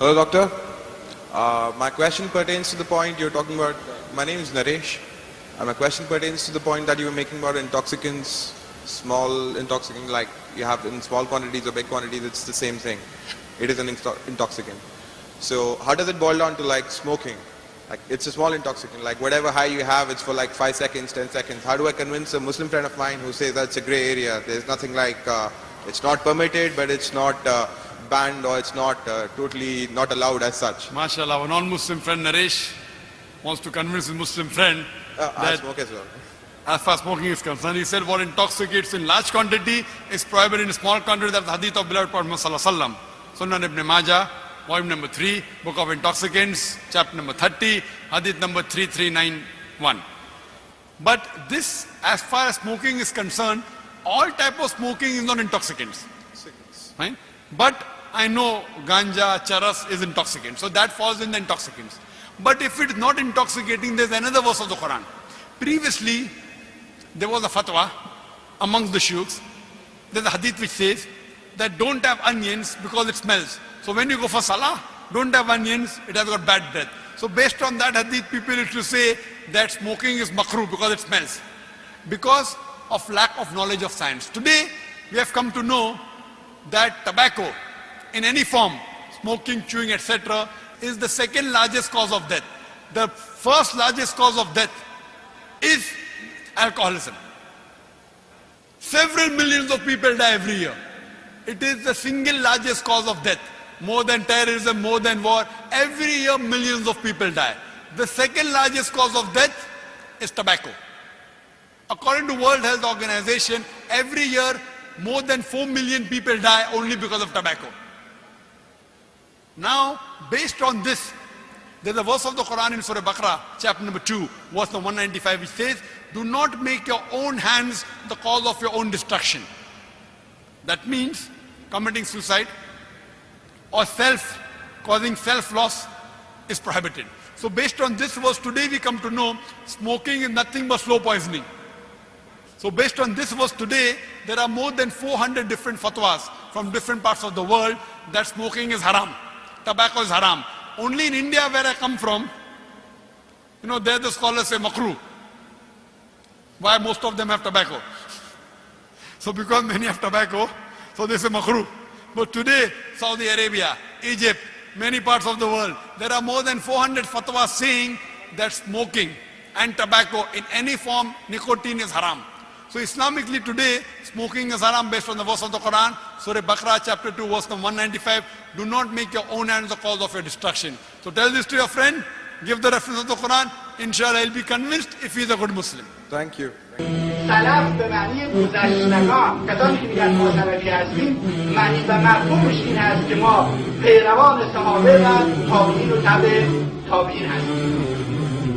Hello, doctor. My question pertains to the point you're talking about. My name is Naresh. My question pertains to the point that you were making about intoxicants, small intoxicant, like you have in small quantities or big quantities, it's the same thing. It is an intoxicant. So how does it boil down to like smoking? Like it's a small intoxicant, like whatever high you have, it's for like 5 seconds, 10 seconds. How do I convince a Muslim friend of mine who says that's a gray area? There's nothing like, it's not permitted, but it's not banned, or it's not totally not allowed as such. MashaAllah, our non-Muslim friend Naresh wants to convince his Muslim friend I smoke as well. As far as smoking is concerned, he said what intoxicates in large quantity is prohibited in small quantity. That's the hadith of beloved Prophet Muhammad Sallallahu Alaihi Wasallam. Sunan Ibn Majah, volume number 3, book of intoxicants, chapter number 30, hadith number 3391. But this, as far as smoking is concerned, all type of smoking is not intoxicants. Right? But I know ganja, charas is intoxicant, so that falls in the intoxicants. But if it is not intoxicating, there is another verse of the Quran. Previously, there was a fatwa amongst the shuyukhs. There is a hadith which says that don't have onions because it smells. So when you go for salah, don't have onions, it has got bad breath. So based on that hadith, people used to say that smoking is makruh because it smells. Because of lack of knowledge of science. Today, we have come to know that tobacco, in any form, smoking, chewing, etc., is the second largest cause of death. The first largest cause of death is alcoholism. Several millions of people die every year. It is the single largest cause of death. More than terrorism, more than war. Every year millions of people die. The second largest cause of death is tobacco. According to World Health Organization, every year more than 4 million people die only because of tobacco. Now, based on this, there's a verse of the Quran in Surah Baqarah, chapter number 2, verse number 195, which says, do not make your own hands the cause of your own destruction. That means committing suicide or causing self-loss is prohibited. So based on this verse, today we come to know smoking is nothing but slow poisoning. So based on this verse today, there are more than 400 different fatwas from different parts of the world that smoking is haram. Tobacco is haram. Only in India, where I come from, there the scholars say makruh. Why? Most of them have tobacco. So because many have tobacco, so they say makruh. But today, Saudi Arabia, Egypt, many parts of the world, there are more than 400 fatwas saying that smoking and tobacco in any form, nicotine is haram. So Islamically today, smoking is haram based on the verse of the Quran, Surah Baqarah chapter 2 verse number 195, do not make your own hands the cause of your destruction. So tell this to your friend, give the reference of the Quran, inshallah he'll be convinced if he is a good Muslim. Thank you. سلف به معنی گذشتگان کسانی که میگن ما سلفی هستیم معنی و مفهومش این هست که ما پیروان صحابه و تابعین و تبع تابعین هستیم.